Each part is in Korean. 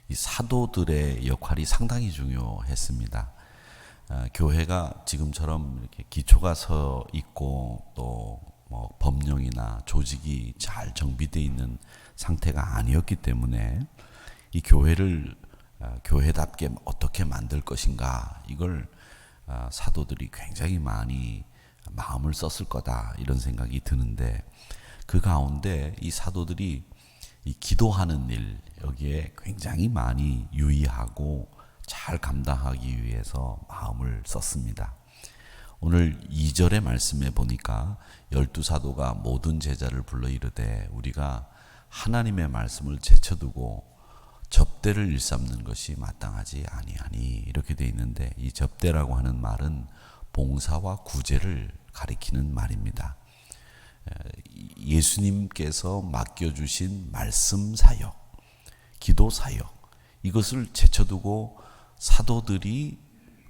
이 사도들의 역할이 상당히 중요했습니다. 교회가 지금처럼 이렇게 기초가 서 있고 또 뭐 법령이나 조직이 잘 정비되어 있는 상태가 아니었기 때문에 이 교회를 교회답게 어떻게 만들 것인가, 이걸 사도들이 굉장히 많이 마음을 썼을 거다, 이런 생각이 드는데, 그 가운데 이 사도들이 이 기도하는 일, 여기에 굉장히 많이 유의하고 잘 감당하기 위해서 마음을 썼습니다. 오늘 2절의 말씀에 보니까 12사도가 모든 제자를 불러 이르되 우리가 하나님의 말씀을 제쳐두고 접대를 일삼는 것이 마땅하지 아니하니, 이렇게 되어 있는데, 이 접대라고 하는 말은 봉사와 구제를 가리키는 말입니다. 예수님께서 맡겨주신 말씀 사역, 기도 사역, 이것을 제쳐두고 사도들이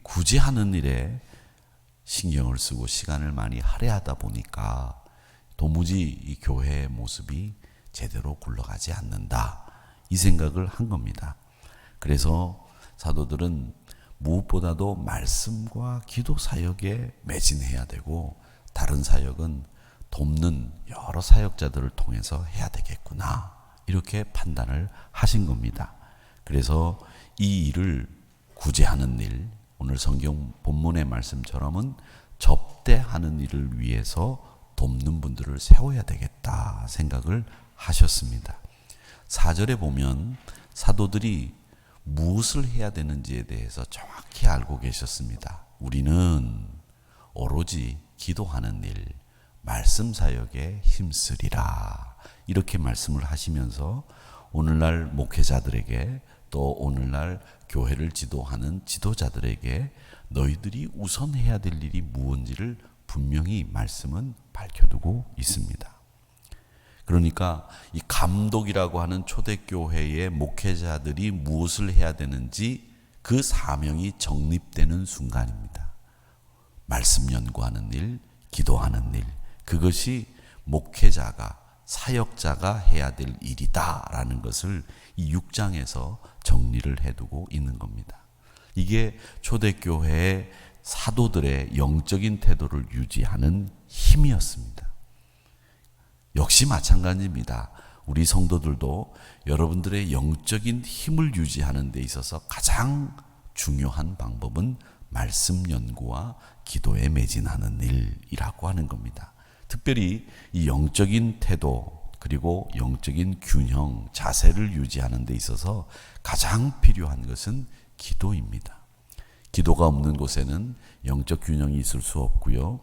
구제하는 일에 신경을 쓰고 시간을 많이 할애하다 보니까 도무지 이 교회의 모습이 제대로 굴러가지 않는다, 이 생각을 한 겁니다. 그래서 사도들은 무엇보다도 말씀과 기도 사역에 매진해야 되고, 다른 사역은 돕는 여러 사역자들을 통해서 해야 되겠구나, 이렇게 판단을 하신 겁니다. 그래서 이 일을 구제하는 일, 오늘 성경 본문의 말씀처럼은 접대하는 일을 위해서 돕는 분들을 세워야 되겠다 생각을 하셨습니다. 4절에 보면 사도들이 무엇을 해야 되는지에 대해서 정확히 알고 계셨습니다. 우리는 오로지 기도하는 일, 말씀 사역에 힘쓰리라, 이렇게 말씀을 하시면서 오늘날 목회자들에게, 또 오늘날 교회를 지도하는 지도자들에게 너희들이 우선 해야 될 일이 무엇인지를 분명히 말씀은 밝혀두고 있습니다. 그러니까 이 감독이라고 하는 초대교회의 목회자들이 무엇을 해야 되는지 그 사명이 정립되는 순간입니다. 말씀 연구하는 일, 기도하는 일, 그것이 목회자가, 사역자가 해야 될 일이다라는 것을 이 6장에서 정리를 해두고 있는 겁니다. 이게 초대교회의 사도들의 영적인 태도를 유지하는 힘이었습니다. 역시 마찬가지입니다. 우리 성도들도 여러분들의 영적인 힘을 유지하는 데 있어서 가장 중요한 방법은 말씀 연구와 기도에 매진하는 일이라고 하는 겁니다. 특별히 이 영적인 태도, 그리고 영적인 균형, 자세를 유지하는 데 있어서 가장 필요한 것은 기도입니다. 기도가 없는 곳에는 영적 균형이 있을 수 없고요,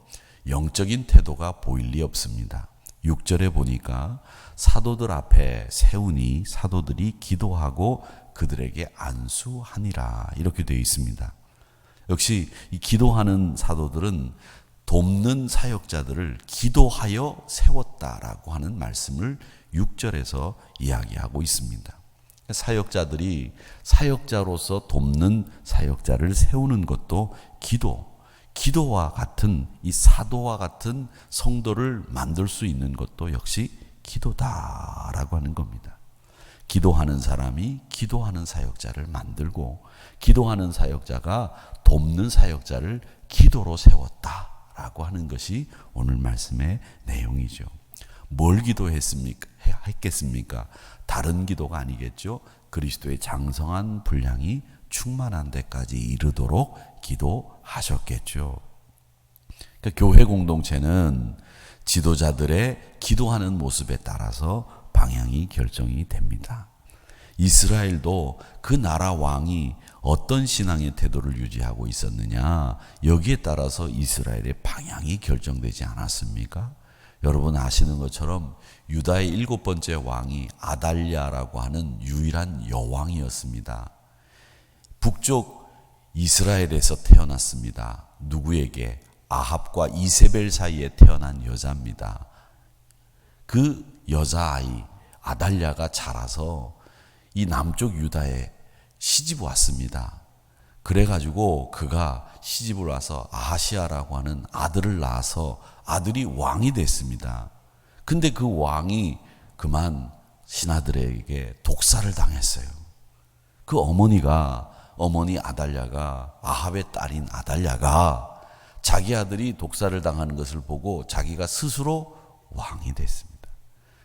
영적인 태도가 보일 리 없습니다. 6절에 보니까 사도들 앞에 세우니 사도들이 기도하고 그들에게 안수하니라, 이렇게 되어 있습니다. 역시 이 기도하는 사도들은 돕는 사역자들을 기도하여 세웠다라고 하는 말씀을 6절에서 이야기하고 있습니다. 사역자들이 사역자로서 돕는 사역자를 세우는 것도 기도와 같은, 이 사도와 같은 성도를 만들 수 있는 것도 역시 기도다라고 하는 겁니다. 기도하는 사람이 기도하는 사역자를 만들고, 기도하는 사역자가 돕는 사역자를 기도로 세웠다라고 하는 것이 오늘 말씀의 내용이죠. 뭘 했겠습니까? 다른 기도가 아니겠죠. 그리스도의 장성한 분량이 충만한 데까지 이르도록 기도하셨겠죠. 그러니까 교회 공동체는 지도자들의 기도하는 모습에 따라서 방향이 결정이 됩니다. 이스라엘도 그 나라 왕이 어떤 신앙의 태도를 유지하고 있었느냐, 여기에 따라서 이스라엘의 방향이 결정되지 않았습니까? 여러분 아시는 것처럼 유다의 7번째 왕이 아달랴라고 하는 유일한 여왕이었습니다. 북쪽 이스라엘에서 태어났습니다. 누구에게? 아합과 이세벨 사이에 태어난 여자입니다. 그 여자아이 아달랴가 자라서 이 남쪽 유다에 시집 왔습니다. 그래가지고 그가 시집을 와서 아하시아라고 하는 아들을 낳아서 아들이 왕이 됐습니다. 근데 그 왕이 그만 신하들에게 독살을 당했어요. 그 어머니 아달랴가, 아합의 딸인 아달랴가 자기 아들이 독살을 당하는 것을 보고 자기가 스스로 왕이 됐습니다.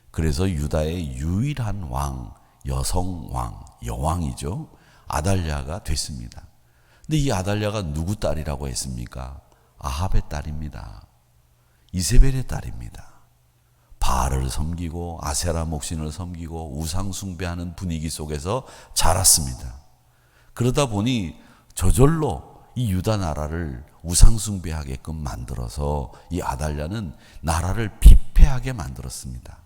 그래서 유다의 유일한 왕, 여성 왕, 여왕이죠. 아달랴가 됐습니다. 근데 이 아달랴가 누구 딸이라고 했습니까? 아합의 딸입니다. 이세벨의 딸입니다. 바알을 섬기고 아세라 목신을 섬기고 우상 숭배하는 분위기 속에서 자랐습니다. 그러다 보니 저절로 이 유다 나라를 우상 숭배하게끔 만들어서 이 아달랴는 나라를 피폐하게 만들었습니다.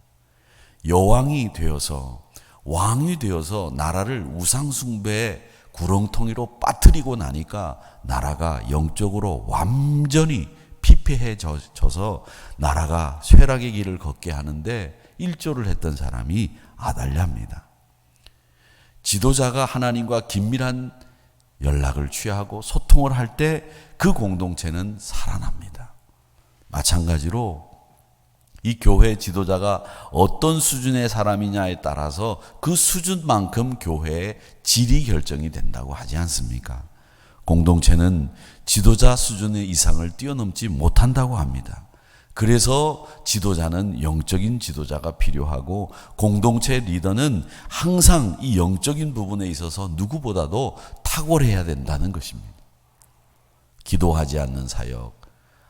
여왕이 되어서, 왕이 되어서 나라를 우상 숭배의 구렁텅이로 빠뜨리고 나니까 나라가 영적으로 완전히 피폐해져서 나라가 쇠락의 길을 걷게 하는데 일조를 했던 사람이 아달랴입니다. 지도자가 하나님과 긴밀한 연락을 취하고 소통을 할 때 그 공동체는 살아납니다. 마찬가지로 이 교회 지도자가 어떤 수준의 사람이냐에 따라서 그 수준만큼 교회의 질이 결정이 된다고 하지 않습니까? 공동체는 지도자 수준의 이상을 뛰어넘지 못한다고 합니다. 그래서 지도자는 영적인 지도자가 필요하고 공동체 리더는 항상 이 영적인 부분에 있어서 누구보다도 탁월해야 된다는 것입니다. 기도하지 않는 사역,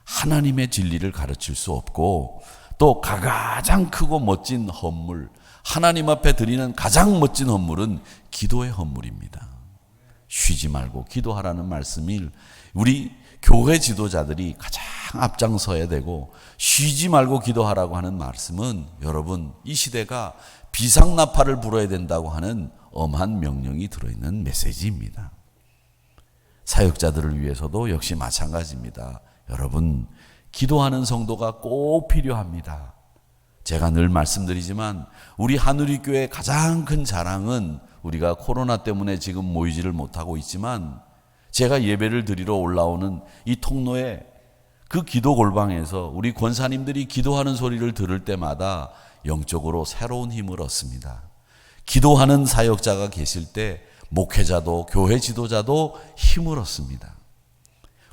하나님의 진리를 가르칠 수 없고 또 가장 크고 멋진 헌물, 하나님 앞에 드리는 가장 멋진 헌물은 기도의 헌물입니다. 쉬지 말고 기도하라는 말씀을 우리 교회 지도자들이 가장 앞장서야 되고, 쉬지 말고 기도하라고 하는 말씀은 여러분 이 시대가 비상나팔을 불어야 된다고 하는 엄한 명령이 들어있는 메시지입니다. 사역자들을 위해서도 역시 마찬가지입니다. 여러분, 기도하는 성도가 꼭 필요합니다. 제가 늘 말씀드리지만 우리 하누리교회의 가장 큰 자랑은 우리가 코로나 때문에 지금 모이지를 못하고 있지만 제가 예배를 드리러 올라오는 이 통로에 그 기도 골방에서 우리 권사님들이 기도하는 소리를 들을 때마다 영적으로 새로운 힘을 얻습니다. 기도하는 사역자가 계실 때 목회자도 교회 지도자도 힘을 얻습니다.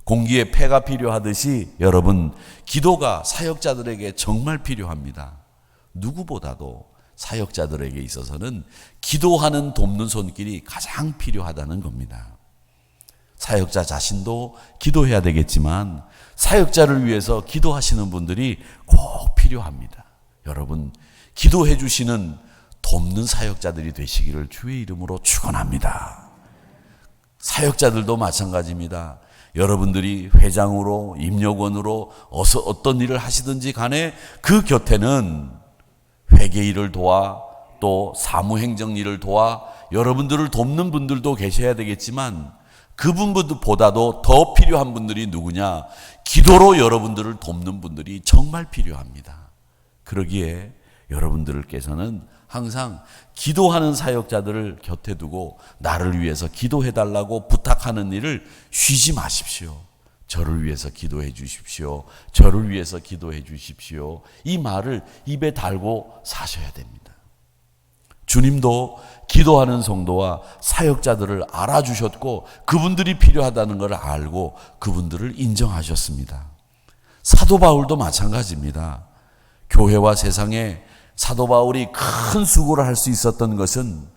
공기에 폐가 필요하듯이 여러분, 기도가 사역자들에게 정말 필요합니다. 누구보다도 사역자들에게 있어서는 기도하는 돕는 손길이 가장 필요하다는 겁니다. 사역자 자신도 기도해야 되겠지만 사역자를 위해서 기도하시는 분들이 꼭 필요합니다. 여러분, 기도해 주시는 돕는 사역자들이 되시기를 주의 이름으로 축원합니다. 사역자들도 마찬가지입니다. 여러분들이 회장으로 임력원으로 어떤 일을 하시든지 간에 그 곁에는 회계 일을 도와 또 사무행정 일을 도와 여러분들을 돕는 분들도 계셔야 되겠지만 그분보다도 더 필요한 분들이 누구냐? 기도로 여러분들을 돕는 분들이 정말 필요합니다. 그러기에 여러분들께서는 항상 기도하는 사역자들을 곁에 두고 나를 위해서 기도해달라고 부탁하는 일을 쉬지 마십시오. 저를 위해서 기도해 주십시오. 저를 위해서 기도해 주십시오. 이 말을 입에 달고 사셔야 됩니다. 주님도 기도하는 성도와 사역자들을 알아주셨고 그분들이 필요하다는 걸 알고 그분들을 인정하셨습니다. 사도 바울도 마찬가지입니다. 교회와 세상에 사도 바울이 큰 수고를 할 수 있었던 것은,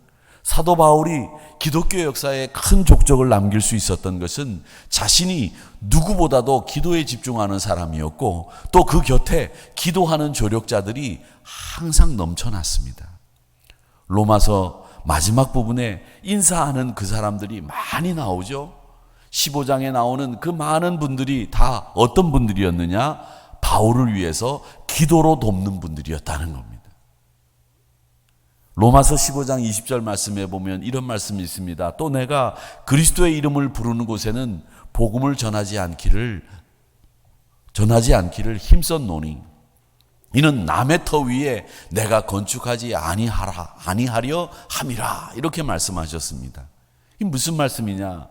사도 바울이 기독교 역사에 큰 족적을 남길 수 있었던 것은 자신이 누구보다도 기도에 집중하는 사람이었고 또 그 곁에 기도하는 조력자들이 항상 넘쳐났습니다. 로마서 마지막 부분에 인사하는 그 사람들이 많이 나오죠. 15장에 나오는 그 많은 분들이 다 어떤 분들이었느냐? 바울을 위해서 기도로 돕는 분들이었다는 겁니다. 로마서 15장 20절 말씀에 보면 이런 말씀이 있습니다. 또 내가 그리스도의 이름을 부르는 곳에는 복음을 전하지 않기를 힘썼노니 이는 남의 터 위에 내가 건축하지 아니하려 함이라. 이렇게 말씀하셨습니다. 이게 무슨 말씀이냐?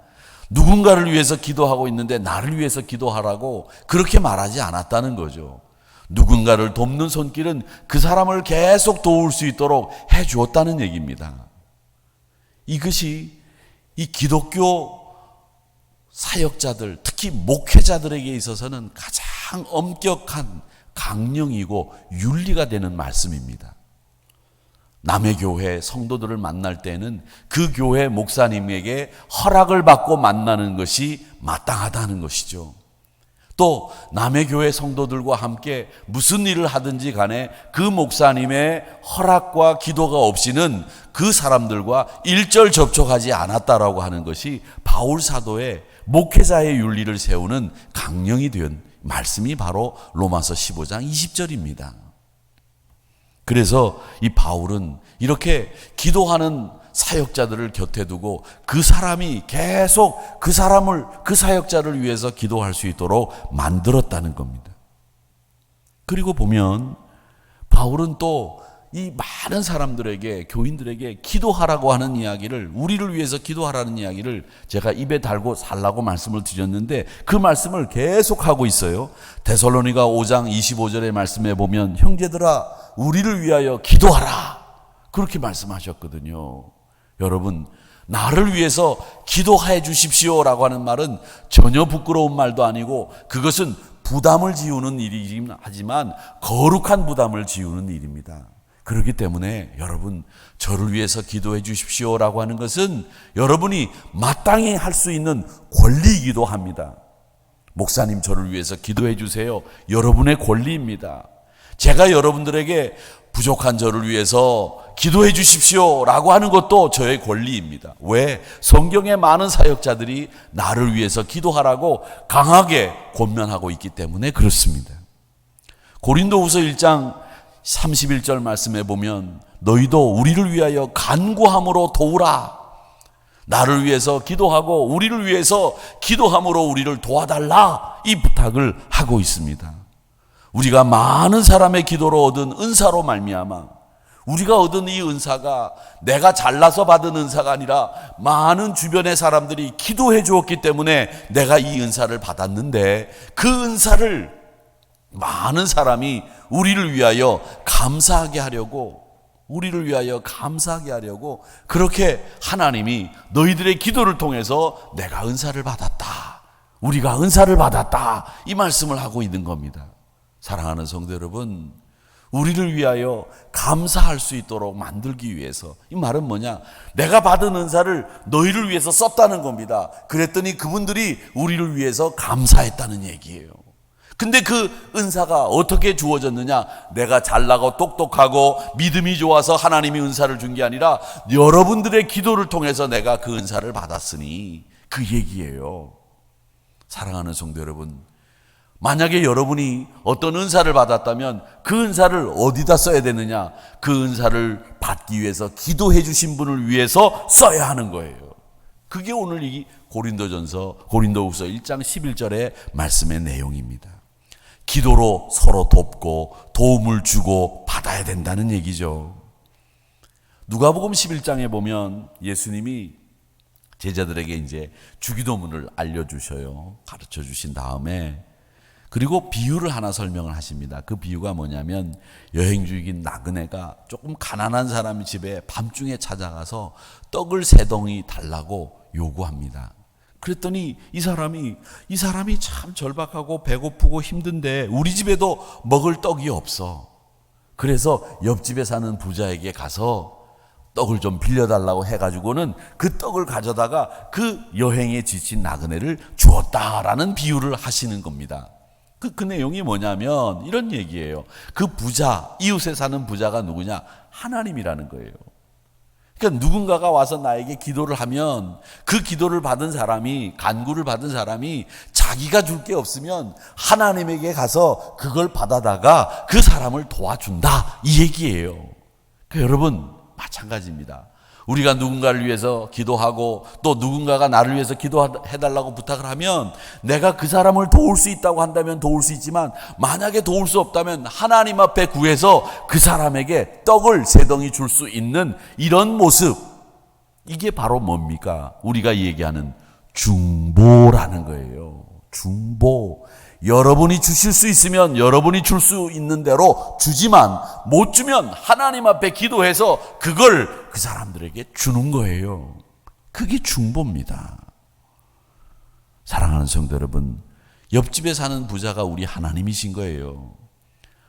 누군가를 위해서 기도하고 있는데 나를 위해서 기도하라고 그렇게 말하지 않았다는 거죠. 누군가를 돕는 손길은 그 사람을 계속 도울 수 있도록 해 주었다는 얘기입니다. 이것이 이 기독교 사역자들, 특히 목회자들에게 있어서는 가장 엄격한 강령이고 윤리가 되는 말씀입니다. 남의 교회 성도들을 만날 때는 그 교회 목사님에게 허락을 받고 만나는 것이 마땅하다는 것이죠. 또 남의 교회 성도들과 함께 무슨 일을 하든지 간에 그 목사님의 허락과 기도가 없이는 그 사람들과 일절 접촉하지 않았다라고 하는 것이 바울 사도의 목회자의 윤리를 세우는 강령이 된 말씀이 바로 로마서 15장 20절입니다. 그래서 이 바울은 이렇게 기도하는 사역자들을 곁에 두고 그 사람이 계속 그 사역자를 위해서 기도할 수 있도록 만들었다는 겁니다. 그리고 보면 바울은 또 이 많은 사람들에게, 교인들에게 기도하라고 하는 이야기를, 우리를 위해서 기도하라는 이야기를 제가 입에 달고 살라고 말씀을 드렸는데 그 말씀을 계속하고 있어요. 데살로니가 5장 25절의 말씀에 보면 형제들아 우리를 위하여 기도하라 그렇게 말씀하셨거든요. 여러분, 나를 위해서 기도해 주십시오라고 하는 말은 전혀 부끄러운 말도 아니고 그것은 부담을 지우는 일이긴 하지만 거룩한 부담을 지우는 일입니다. 그렇기 때문에 여러분, 저를 위해서 기도해 주십시오라고 하는 것은 여러분이 마땅히 할 수 있는 권리이기도 합니다. 목사님 저를 위해서 기도해 주세요. 여러분의 권리입니다. 제가 여러분들에게 부족한 저를 위해서 기도해 주십시오라고 하는 것도 저의 권리입니다. 왜? 성경의 많은 사역자들이 나를 위해서 기도하라고 강하게 권면하고 있기 때문에 그렇습니다. 고린도후서 1장 31절 말씀에 보면 너희도 우리를 위하여 간구함으로 도우라. 나를 위해서 기도하고 우리를 위해서 기도함으로 우리를 도와달라, 이 부탁을 하고 있습니다. 우리가 많은 사람의 기도로 얻은 은사로 말미암아 우리가 얻은 이 은사가 내가 잘나서 받은 은사가 아니라 많은 주변의 사람들이 기도해 주었기 때문에 내가 이 은사를 받았는데 그 은사를 많은 사람이 우리를 위하여 감사하게 하려고 그렇게 하나님이 너희들의 기도를 통해서 내가 은사를 받았다, 우리가 은사를 받았다, 이 말씀을 하고 있는 겁니다. 사랑하는 성도 여러분, 우리를 위하여 감사할 수 있도록 만들기 위해서, 이 말은 뭐냐? 내가 받은 은사를 너희를 위해서 썼다는 겁니다. 그랬더니 그분들이 우리를 위해서 감사했다는 얘기예요. 근데 그 은사가 어떻게 주어졌느냐? 내가 잘나고 똑똑하고 믿음이 좋아서 하나님이 은사를 준 게 아니라 여러분들의 기도를 통해서 내가 그 은사를 받았으니, 그 얘기예요. 사랑하는 성도 여러분, 만약에 여러분이 어떤 은사를 받았다면 그 은사를 어디다 써야 되느냐? 그 은사를 받기 위해서 기도해 주신 분을 위해서 써야 하는 거예요. 그게 오늘 이 고린도후서 1장 11절의 말씀의 내용입니다. 기도로 서로 돕고 도움을 주고 받아야 된다는 얘기죠. 누가복음 11장에 보면 예수님이 제자들에게 이제 주기도문을 알려주셔요. 가르쳐 주신 다음에 그리고 비유를 하나 설명을 하십니다. 그 비유가 뭐냐면 여행 중인 나그네가 조금 가난한 사람 집에 밤중에 찾아가서 떡을 3덩이 달라고 요구합니다. 그랬더니 이 사람이 참 절박하고 배고프고 힘든데 우리 집에도 먹을 떡이 없어. 그래서 옆집에 사는 부자에게 가서 떡을 좀 빌려달라고 해가지고는 그 떡을 가져다가 그 여행에 지친 나그네를 주었다라는 비유를 하시는 겁니다. 그 내용이 뭐냐면 이런 얘기예요. 그 부자, 이웃에 사는 부자가 누구냐? 하나님이라는 거예요. 그러니까 누군가가 와서 나에게 기도를 하면 그 기도를 받은 사람이, 간구를 받은 사람이 자기가 줄 게 없으면 하나님에게 가서 그걸 받아다가 그 사람을 도와준다, 이 얘기예요. 그러니까 여러분 마찬가지입니다. 우리가 누군가를 위해서 기도하고 또 누군가가 나를 위해서 기도해달라고 부탁을 하면 내가 그 사람을 도울 수 있다고 한다면 도울 수 있지만 만약에 도울 수 없다면 하나님 앞에 구해서 그 사람에게 떡을 3덩이 줄 수 있는 이런 모습, 이게 바로 뭡니까? 우리가 얘기하는 중보라는 거예요. 중보. 여러분이 주실 수 있으면 여러분이 줄 수 있는 대로 주지만 못 주면 하나님 앞에 기도해서 그걸 그 사람들에게 주는 거예요. 그게 중보입니다. 사랑하는 성도 여러분, 옆집에 사는 부자가 우리 하나님이신 거예요.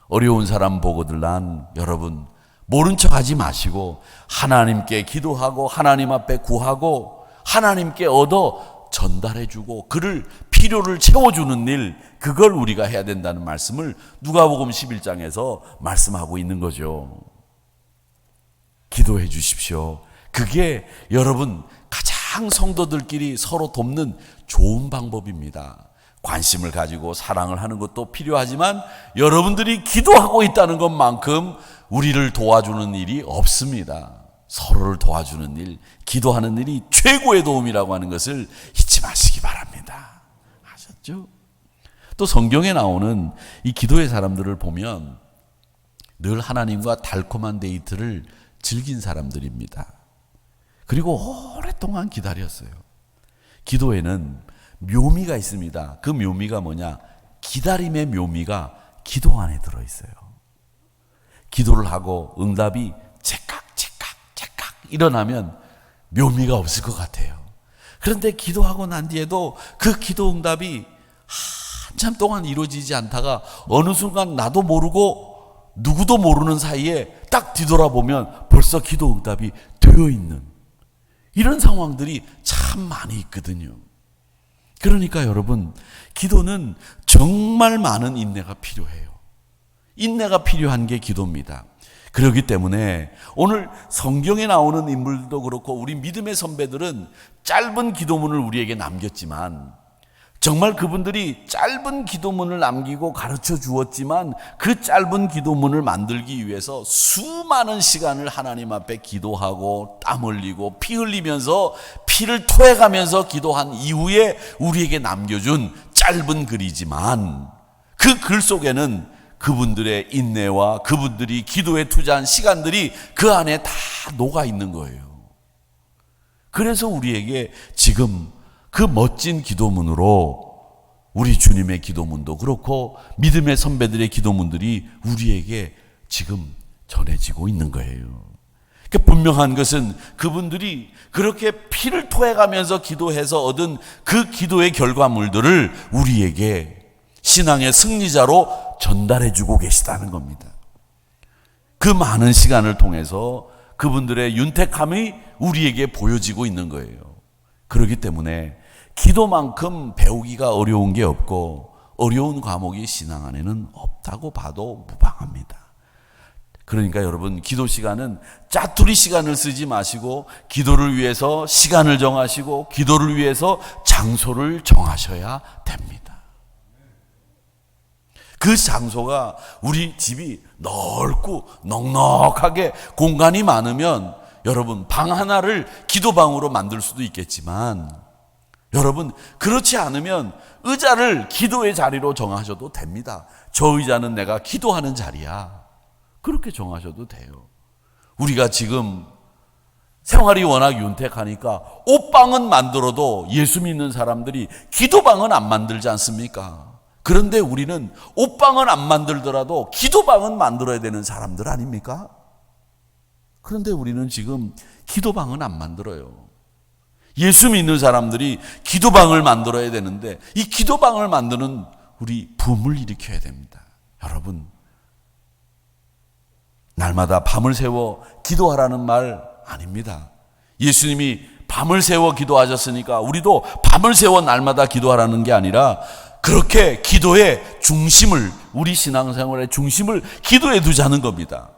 어려운 사람 보고들 난 여러분 모른 척 하지 마시고 하나님께 기도하고 하나님 앞에 구하고 하나님께 얻어 전달해주고 그를 필요를 채워주는 일, 그걸 우리가 해야 된다는 말씀을 누가복음 11장에서 말씀하고 있는 거죠. 기도해 주십시오. 그게 여러분 가장 성도들끼리 서로 돕는 좋은 방법입니다. 관심을 가지고 사랑을 하는 것도 필요하지만 여러분들이 기도하고 있다는 것만큼 우리를 도와주는 일이 없습니다. 서로를 도와주는 일, 기도하는 일이 최고의 도움이라고 하는 것을 잊지 마시기 바랍니다. 아셨죠? 또 성경에 나오는 이 기도의 사람들을 보면 늘 하나님과 달콤한 데이트를 즐긴 사람들입니다. 그리고 오랫동안 기다렸어요. 기도에는 묘미가 있습니다. 그 묘미가 뭐냐? 기다림의 묘미가 기도 안에 들어있어요. 기도를 하고 응답이 제깍 일어나면 묘미가 없을 것 같아요. 그런데 기도하고 난 뒤에도 그 기도 응답이 한참 동안 이루어지지 않다가 어느 순간 나도 모르고 누구도 모르는 사이에 딱 뒤돌아보면 벌써 기도 응답이 되어 있는 이런 상황들이 참 많이 있거든요. 그러니까 여러분, 기도는 정말 많은 인내가 필요해요. 인내가 필요한 게 기도입니다. 그렇기 때문에 오늘 성경에 나오는 인물도 그렇고 우리 믿음의 선배들은 짧은 기도문을 우리에게 남겼지만 정말 그분들이 짧은 기도문을 남기고 가르쳐 주었지만 그 짧은 기도문을 만들기 위해서 수많은 시간을 하나님 앞에 기도하고 땀 흘리고 피 흘리면서 피를 토해가면서 기도한 이후에 우리에게 남겨준 짧은 글이지만 그 글 속에는 그분들의 인내와 그분들이 기도에 투자한 시간들이 그 안에 다 녹아 있는 거예요. 그래서 우리에게 지금 그 멋진 기도문으로 우리 주님의 기도문도 그렇고 믿음의 선배들의 기도문들이 우리에게 지금 전해지고 있는 거예요. 그러니까 분명한 것은 그분들이 그렇게 피를 토해가면서 기도해서 얻은 그 기도의 결과물들을 우리에게 신앙의 승리자로 전달해주고 계시다는 겁니다. 그 많은 시간을 통해서 그분들의 윤택함이 우리에게 보여지고 있는 거예요. 그렇기 때문에 기도만큼 배우기가 어려운 게 없고 어려운 과목이 신앙 안에는 없다고 봐도 무방합니다. 그러니까 여러분, 기도 시간은 짜투리 시간을 쓰지 마시고 기도를 위해서 시간을 정하시고 기도를 위해서 장소를 정하셔야 됩니다. 그 장소가 우리 집이 넓고 넉넉하게 공간이 많으면 여러분 방 하나를 기도방으로 만들 수도 있겠지만 여러분 그렇지 않으면 의자를 기도의 자리로 정하셔도 됩니다. 저 의자는 내가 기도하는 자리야. 그렇게 정하셔도 돼요. 우리가 지금 생활이 워낙 윤택하니까 옷방은 만들어도 예수 믿는 사람들이 기도방은 안 만들지 않습니까? 그런데 우리는 옷방은 안 만들더라도 기도방은 만들어야 되는 사람들 아닙니까? 그런데 우리는 지금 기도방은 안 만들어요. 예수 믿는 사람들이 기도방을 만들어야 되는데 이 기도방을 만드는 우리 붐을 일으켜야 됩니다. 여러분, 날마다 밤을 새워 기도하라는 말 아닙니다. 예수님이 밤을 새워 기도하셨으니까 우리도 밤을 새워 날마다 기도하라는 게 아니라 그렇게 기도의 중심을, 우리 신앙생활의 중심을 기도에 두자는 겁니다.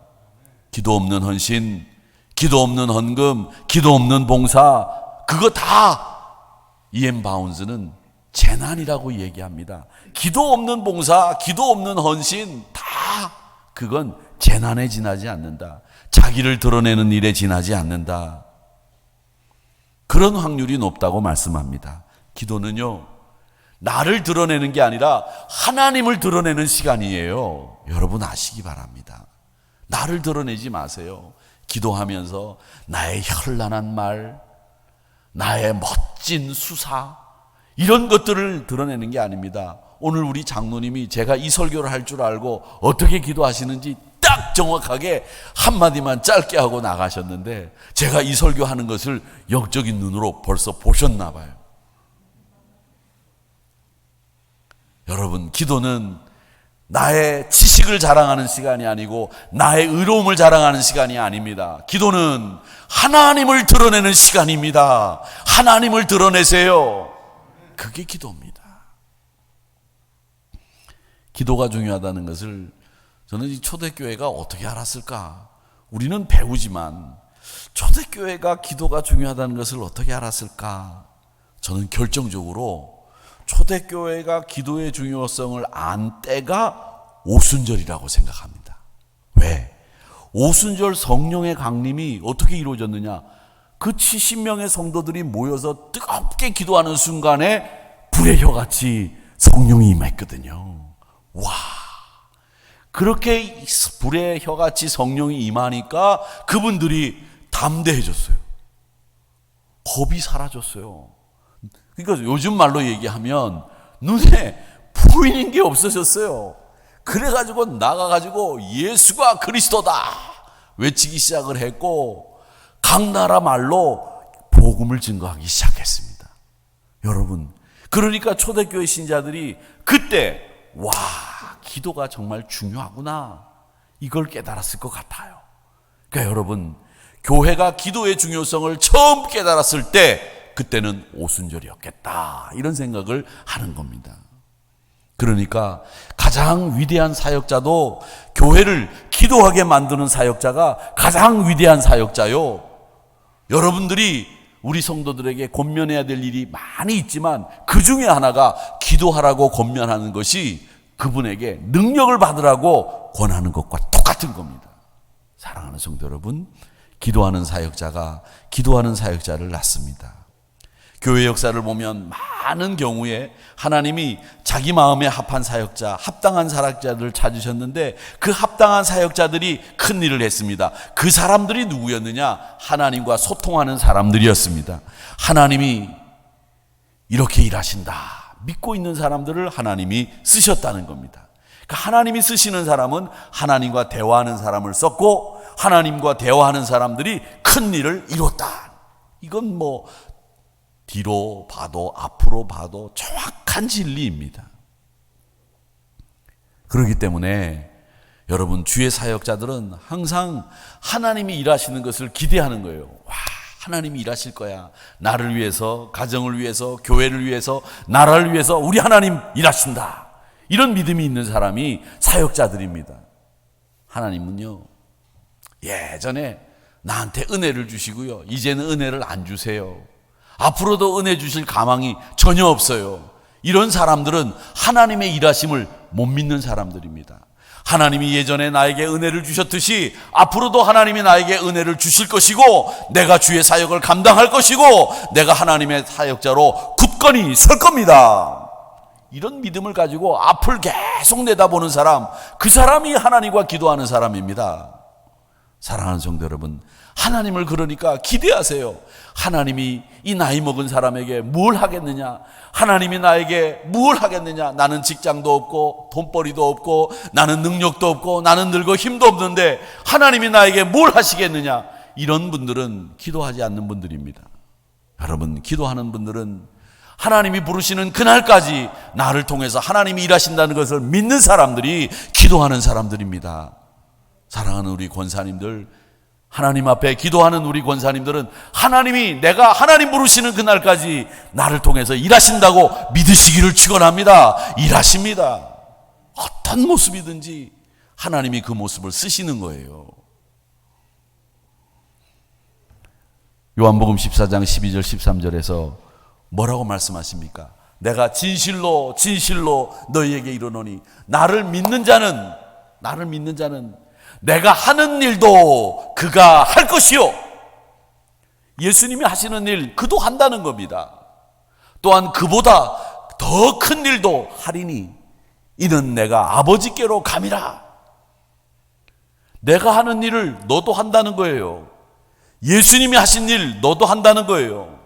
기도 없는 헌신, 기도 없는 헌금, 기도 없는 봉사, 그거 다 E.M. 바운스는 재난이라고 얘기합니다. 기도 없는 봉사, 기도 없는 헌신, 다 그건 재난에 지나지 않는다. 자기를 드러내는 일에 지나지 않는다. 그런 확률이 높다고 말씀합니다. 기도는요, 나를 드러내는 게 아니라 하나님을 드러내는 시간이에요. 여러분 아시기 바랍니다. 나를 드러내지 마세요. 기도하면서 나의 현란한 말, 나의 멋진 수사, 이런 것들을 드러내는 게 아닙니다. 오늘 우리 장로님이 제가 이 설교를 할 줄 알고 어떻게 기도하시는지 딱 딱 정확하게 한마디만 짧게 하고 나가셨는데 제가 이 설교하는 것을 영적인 눈으로 벌써 보셨나 봐요. 여러분, 기도는 나의 지식을 자랑하는 시간이 아니고 나의 의로움을 자랑하는 시간이 아닙니다. 기도는 하나님을 드러내는 시간입니다. 하나님을 드러내세요. 그게 기도입니다. 기도가 중요하다는 것을 저는 이 초대교회가 어떻게 알았을까? 우리는 배우지만 초대교회가 기도가 중요하다는 것을 어떻게 알았을까? 저는 결정적으로 초대교회가 기도의 중요성을 안 때가 오순절이라고 생각합니다. 왜? 오순절 성령의 강림이 어떻게 이루어졌느냐? 그 70명의 성도들이 모여서 뜨겁게 기도하는 순간에 불의 혀같이 성령이 임했거든요. 와, 그렇게 불의 혀같이 성령이 임하니까 그분들이 담대해졌어요. 겁이 사라졌어요. 그러니까 요즘 말로 얘기하면 눈에 보이는 게 없어졌어요. 그래가지고 나가가지고 예수가 그리스도다 외치기 시작을 했고 각 나라 말로 복음을 증거하기 시작했습니다. 여러분, 그러니까 초대교회 신자들이 그때 와, 기도가 정말 중요하구나 이걸 깨달았을 것 같아요. 그러니까 여러분, 교회가 기도의 중요성을 처음 깨달았을 때 그때는 오순절이었겠다 이런 생각을 하는 겁니다. 그러니까 가장 위대한 사역자도 교회를 기도하게 만드는 사역자가 가장 위대한 사역자요. 여러분들이 우리 성도들에게 권면해야 될 일이 많이 있지만 그 중에 하나가 기도하라고 권면하는 것이 그분에게 능력을 받으라고 권하는 것과 똑같은 겁니다. 사랑하는 성도 여러분, 기도하는 사역자가 기도하는 사역자를 낳습니다. 교회 역사를 보면 많은 경우에 하나님이 자기 마음에 합한 사역자, 합당한 사역자들을 찾으셨는데 그 합당한 사역자들이 큰 일을 했습니다. 그 사람들이 누구였느냐? 하나님과 소통하는 사람들이었습니다. 하나님이 이렇게 일하신다 믿고 있는 사람들을 하나님이 쓰셨다는 겁니다. 그러니까 하나님이 쓰시는 사람은 하나님과 대화하는 사람을 썼고 하나님과 대화하는 사람들이 큰 일을 이뤘다. 이건 뭐 뒤로 봐도 앞으로 봐도 정확한 진리입니다. 그렇기 때문에 여러분, 주의 사역자들은 항상 하나님이 일하시는 것을 기대하는 거예요. 와, 하나님이 일하실 거야. 나를 위해서, 가정을 위해서, 교회를 위해서, 나라를 위해서 우리 하나님 일하신다. 이런 믿음이 있는 사람이 사역자들입니다. 하나님은요, 예전에 나한테 은혜를 주시고요, 이제는 은혜를 안 주세요. 앞으로도 은혜 주실 가망이 전혀 없어요. 이런 사람들은 하나님의 일하심을 못 믿는 사람들입니다. 하나님이 예전에 나에게 은혜를 주셨듯이 앞으로도 하나님이 나에게 은혜를 주실 것이고 내가 주의 사역을 감당할 것이고 내가 하나님의 사역자로 굳건히 설 겁니다. 이런 믿음을 가지고 앞을 계속 내다보는 사람, 그 사람이 하나님과 기도하는 사람입니다. 사랑하는 성도 여러분, 하나님을 그러니까 기대하세요. 하나님이 이 나이 먹은 사람에게 뭘 하겠느냐? 하나님이 나에게 뭘 하겠느냐? 나는 직장도 없고 돈벌이도 없고 나는 능력도 없고 나는 늙어 힘도 없는데 하나님이 나에게 뭘 하시겠느냐? 이런 분들은 기도하지 않는 분들입니다. 여러분, 기도하는 분들은 하나님이 부르시는 그날까지 나를 통해서 하나님이 일하신다는 것을 믿는 사람들이 기도하는 사람들입니다. 사랑하는 우리 권사님들, 하나님 앞에 기도하는 우리 권사님들은 하나님이 내가 하나님 부르시는 그날까지 나를 통해서 일하신다고 믿으시기를 축원합니다. 일하십니다. 어떤 모습이든지 하나님이 그 모습을 쓰시는 거예요. 요한복음 14장 12절 13절에서 뭐라고 말씀하십니까? 내가 진실로 진실로 너희에게 이르노니 나를 믿는 자는 내가 하는 일도 그가 할 것이요. 예수님이 하시는 일 그도 한다는 겁니다. 또한 그보다 더 큰 일도 하리니 이는 내가 아버지께로 감이라. 내가 하는 일을 너도 한다는 거예요. 예수님이 하신 일 너도 한다는 거예요.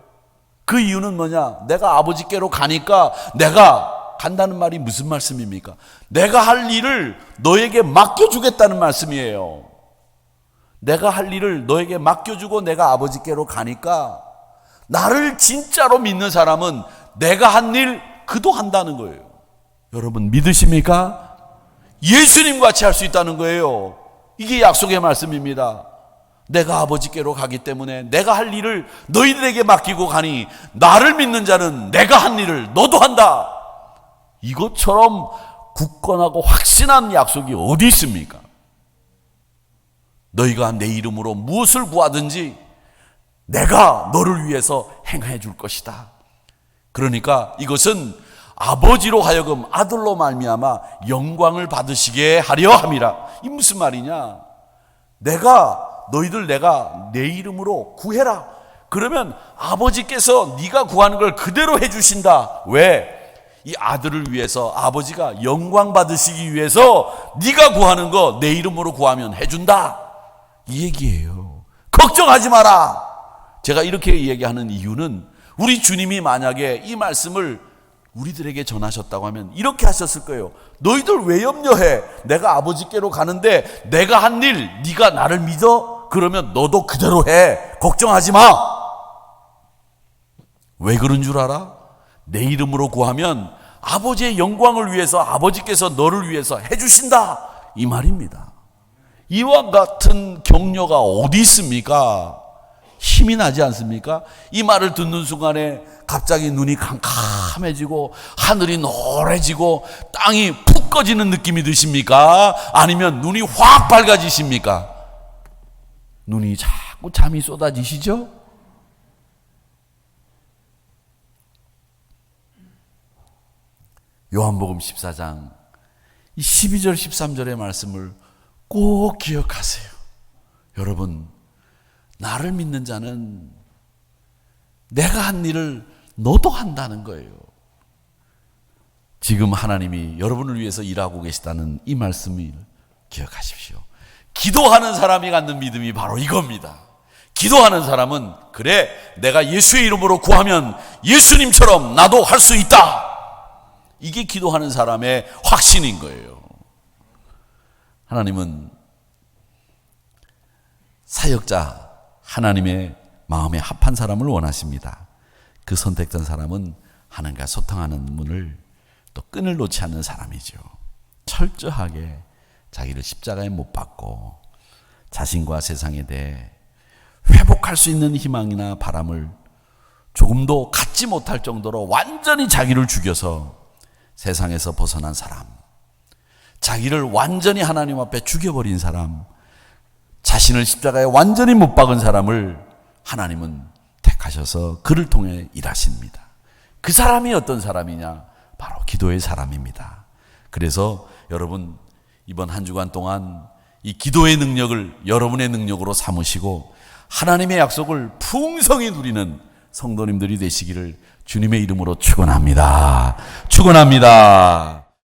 그 이유는 뭐냐? 내가 아버지께로 가니까 내가 간다는 말이 무슨 말씀입니까? 내가 할 일을 너에게 맡겨주겠다는 말씀이에요. 내가 할 일을 너에게 맡겨주고 내가 아버지께로 가니까 나를 진짜로 믿는 사람은 내가 한 일 그도 한다는 거예요. 여러분 믿으십니까? 예수님 같이 할 수 있다는 거예요. 이게 약속의 말씀입니다. 내가 아버지께로 가기 때문에 내가 할 일을 너희들에게 맡기고 가니 나를 믿는 자는 내가 한 일을 너도 한다. 이것처럼 굳건하고 확신한 약속이 어디 있습니까? 너희가 내 이름으로 무엇을 구하든지 내가 너를 위해서 행해 줄 것이다. 그러니까 이것은 아버지로 하여금 아들로 말미암아 영광을 받으시게 하려 함이라. 이 무슨 말이냐? 너희들 내가 내 이름으로 구해라. 그러면 아버지께서 네가 구하는 걸 그대로 해주신다. 왜? 이 아들을 위해서 아버지가 영광 받으시기 위해서 네가 구하는 거 내 이름으로 구하면 해준다. 이 얘기예요. 걱정하지 마라. 제가 이렇게 얘기하는 이유는 우리 주님이 만약에 이 말씀을 우리들에게 전하셨다고 하면 이렇게 하셨을 거예요. 너희들 왜 염려해? 내가 아버지께로 가는데 내가 한 일 네가 나를 믿어? 그러면 너도 그대로 해. 걱정하지 마. 왜 그런 줄 알아? 내 이름으로 구하면 아버지의 영광을 위해서 아버지께서 너를 위해서 해주신다. 이 말입니다. 이와 같은 격려가 어디 있습니까? 힘이 나지 않습니까? 이 말을 듣는 순간에 갑자기 눈이 캄캄해지고 하늘이 노래지고 땅이 푹 꺼지는 느낌이 드십니까? 아니면 눈이 확 밝아지십니까? 눈이 자꾸 잠이 쏟아지시죠? 요한복음 14장 이 12절 13절의 말씀을 꼭 기억하세요. 여러분, 나를 믿는 자는 내가 한 일을 너도 한다는 거예요. 지금 하나님이 여러분을 위해서 일하고 계시다는 이 말씀을 기억하십시오. 기도하는 사람이 갖는 믿음이 바로 이겁니다. 기도하는 사람은 그래, 내가 예수의 이름으로 구하면 예수님처럼 나도 할 수 있다. 이게 기도하는 사람의 확신인 거예요. 하나님은 사역자, 하나님의 마음에 합한 사람을 원하십니다. 그 선택된 사람은 하나님과 소통하는 문을 또 끈을 놓지 않는 사람이죠. 철저하게 자기를 십자가에 못 박고 자신과 세상에 대해 회복할 수 있는 희망이나 바람을 조금도 갖지 못할 정도로 완전히 자기를 죽여서 세상에서 벗어난 사람, 자기를 완전히 하나님 앞에 죽여버린 사람, 자신을 십자가에 완전히 못 박은 사람을 하나님은 택하셔서 그를 통해 일하십니다. 그 사람이 어떤 사람이냐? 바로 기도의 사람입니다. 그래서 여러분, 이번 한 주간 동안 이 기도의 능력을 여러분의 능력으로 삼으시고 하나님의 약속을 풍성히 누리는 성도님들이 되시기를 주님의 이름으로 축원합니다. 축원합니다.